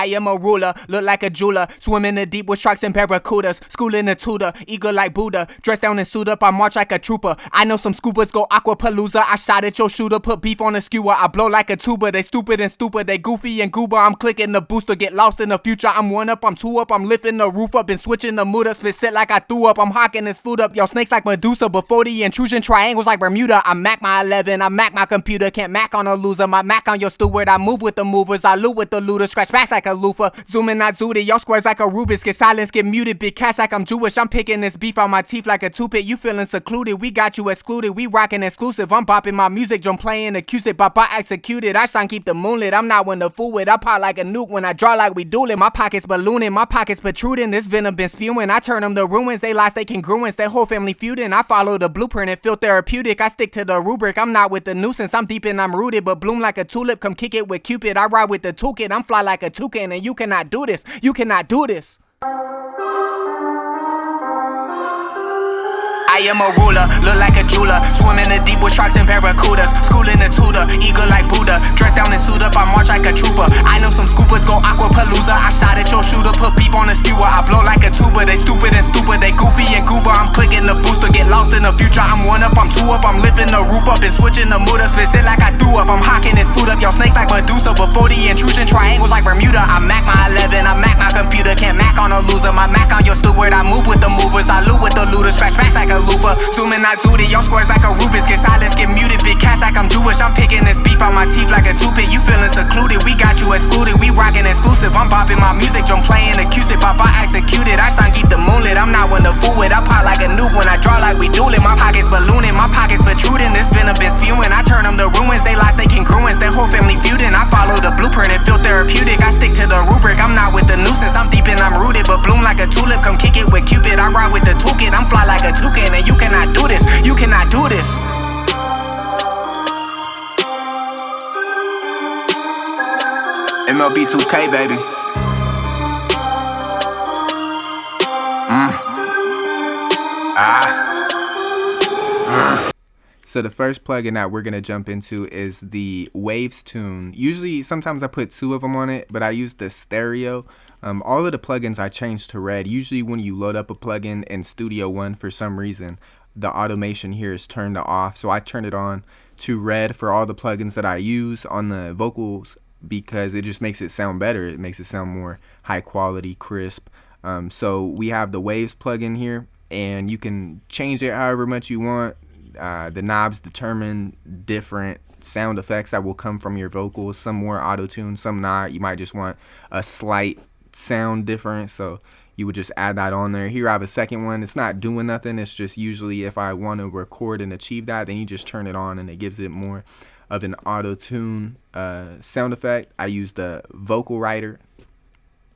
I am a ruler, look like a jeweler, swim in the deep with sharks and barracudas, Schoolin a tutor, eager like Buddha, dressed down and suit up, I march like a trooper. I know some scubas go aqua palooza, I shot at your shooter, put beef on a skewer, I blow like a tuba, they stupid and stupid, they goofy and gooba, I'm clicking the booster, get lost in the future, I'm one up, I'm two up, I'm lifting the roof up, and switching the mood up, spit set like I threw up, I'm hawkin this food up, yo snakes like Medusa, before the intrusion, triangles like Bermuda, I mac my 11, I mac my computer, can't mac on a loser, my mac on your steward, I move with the movers, I loot with the looters, scratch backs like a loofa, Zoomin not zooted, y'all squares like a Rubix, get silence, get muted, big cash like I'm Jewish, I'm picking this beef out my teeth like a toothpick, you feeling secluded, we got you excluded, we rockin exclusive, I'm bopping my music, drum playing acoustic, bop executed, I shine keep the moonlit, I'm not one to fool with, I pop like a nuke when I draw like we dueling, my pockets ballooning, my pockets protruding, this venom been spewing, I turn them to ruins, they lost they congruence, their whole family feuding, I follow the blueprint and feel therapeutic, I stick to the rubric, I'm not with the nuisance, I'm deep and I'm rooted, but bloom like a tulip, come kick it with Cupid, I ride with the toolkit, I'm fly like a toucan, and you cannot do this, you cannot do this. I am a ruler, look like a jeweler, swim in the deep with sharks and barracudas, Schoolin a tutor, eager like Buddha, dressed down and suit up, I march like a trooper. I know some scubas go aqua palooza, I shot at your shooter, put beef on a skewer, I blow like a tuba, they stupid and stupid, they goofy and gooba, I'm clicking the booster, get lost in the future, I'm one up, I'm two up, I'm lifting the roof up and switching the mood up, spit sit like I threw up, I'm hawkin this food up, y'all snakes like Medusa, before the intrusion, triangles like Bermuda, I mac my 11, I mac my computer, can't mac on a loser, my mac on your steward, I move with the movers, I loot with the looters, scratch backs like a loofa, Zoomin not zooted, y'all squares like a Rubix, get silence, get muted, big cash like I'm Jewish, I'm picking this beef out my teeth like a toothpick, you feeling secluded, we got you excluded, we rockin exclusive, I'm bopping my music, drum playing acoustic, bop executed, I shine keep the moonlit, I'm not one to fool with, I pop like a nuke when I draw like we dueling, my pockets ballooning, my pockets protruding, this venom been spewing, I turn them to ruins, they lost they congruence, their whole family feuding, I follow the blueprint and feel therapeutic, I stick to the rubric, I'm not with the nuisance, I'm deep and I'm rooted, but bloom like a tulip, come kick it with Cupid, I ride with the toolkit, I'm fly like a toucan, and you cannot do this, you cannot do this. MLB 2K, baby. So the first plugin that we're going to jump into is the Waves Tune. Usually, sometimes I put two of them on it, but I use the stereo. All of the plugins I changed to red. Usually when you load up a plugin in Studio One, for some reason, the automation here is turned off. So I turn it on to red for all the plugins that I use on the vocals because it just makes it sound better. It makes it sound more high quality, crisp. So we have the Waves plugin here, and you can change it however much you want. The knobs determine different sound effects that will come from your vocals. Some more auto-tune, some not. You might just want a slight sound difference, so you would just add that on there. Here I have a second one. It's not doing nothing. It's just usually if I want to record and achieve that, then you just turn it on and it gives it more of an auto-tune sound effect. I use the vocal writer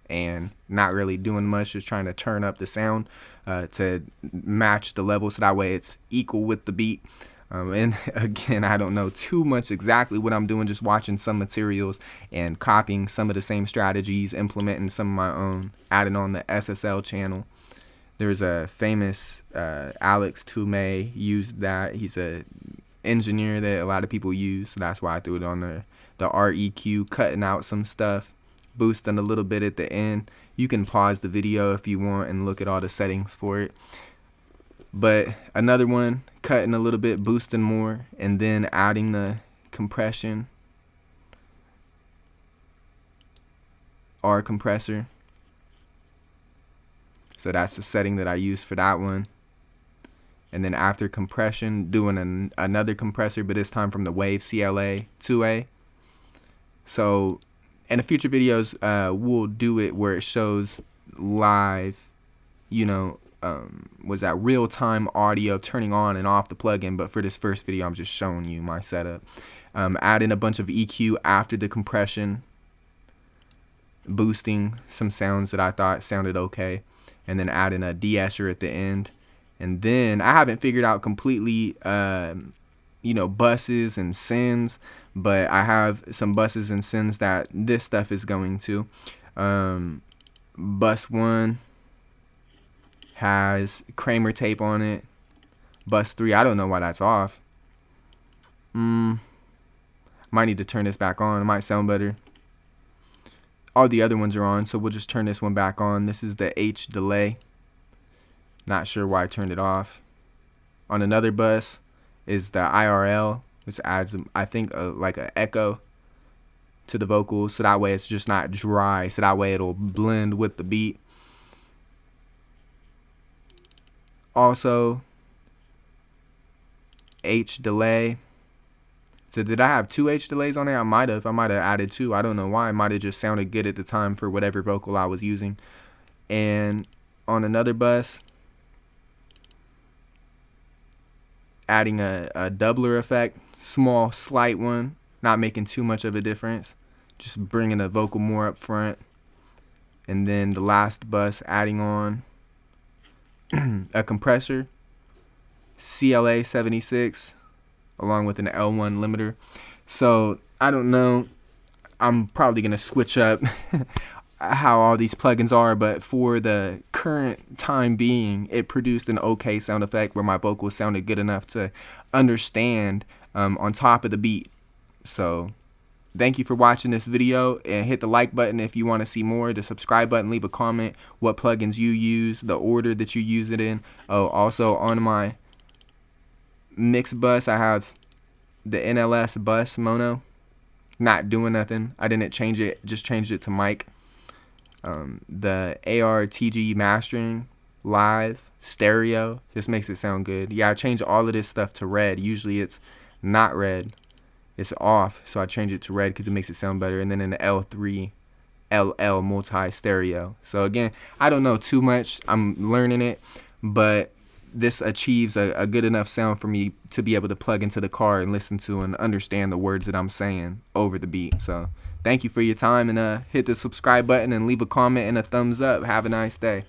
and not really doing much, just trying to turn up the sound to match the level so that way it's equal with the beat. And again, I don't know too much exactly what I'm doing, just watching some materials and copying some of the same strategies, implementing some of my own, adding on the SSL channel. There's a famous Alex Toomey used that. He's a engineer that a lot of people use, so that's why I threw it on there. The REQ, cutting out some stuff, boosting a little bit at the end. You can pause the video if you want and look at all the settings for it. But another one, cutting a little bit, boosting more, and then adding the compression or compressor. So that's the setting that I use for that one. And then after compression, doing another compressor, but this time from the Wave CLA 2A. So in the future videos, we'll do it where it shows live, was that real-time audio turning on and off the plugin. But for this first video, I'm just showing you my setup. Adding a bunch of EQ after the compression, boosting some sounds that I thought sounded okay, and then adding a de-esser at the end. And then I haven't figured out completely buses and sends, but I have some buses and sends that this stuff is going to. Bus 1 has Kramer tape on it. Bus 3, I don't know why that's off. Might need to turn this back on. It might sound better. all the other ones are on, so we'll just turn this one back on. This is the H delay. Not sure why I turned it off. On another bus is the IRL, which adds, I think, like an echo to the vocals, so that way it's just not dry, so that way it'll blend with the beat. Also, H delay. So did I have 2 H delays on there? I might have added 2. I don't know why. It might have just sounded good at the time for whatever vocal I was using. And on another bus, adding a doubler effect, small, slight one, not making too much of a difference, just bringing the vocal more up front. And then the last bus, adding on a compressor, CLA 76, along with an L1 limiter. So I don't know, I'm probably gonna switch up how all these plugins are, but for the current time being, it produced an okay sound effect where my vocals sounded good enough to understand on top of the beat. So thank you for watching this video, and hit the like button if you want to see more, the subscribe button, leave a comment what plugins you use, the order that you use it in. Oh, also on my mix bus, I have the NLS bus mono, not doing nothing. I didn't change it, just changed it to mic. The ARTG mastering live stereo just makes it sound good. Yeah, I changed all of this stuff to red. Usually it's not red, it's off, so I change it to red because it makes it sound better. And then in the L3 LL multi stereo. So again, I don't know too much, I'm learning it, but this achieves a good enough sound for me to be able to plug into the car and listen to and understand the words that I'm saying over the beat. So thank you for your time, and hit the subscribe button and leave a comment and a thumbs up. Have a nice day.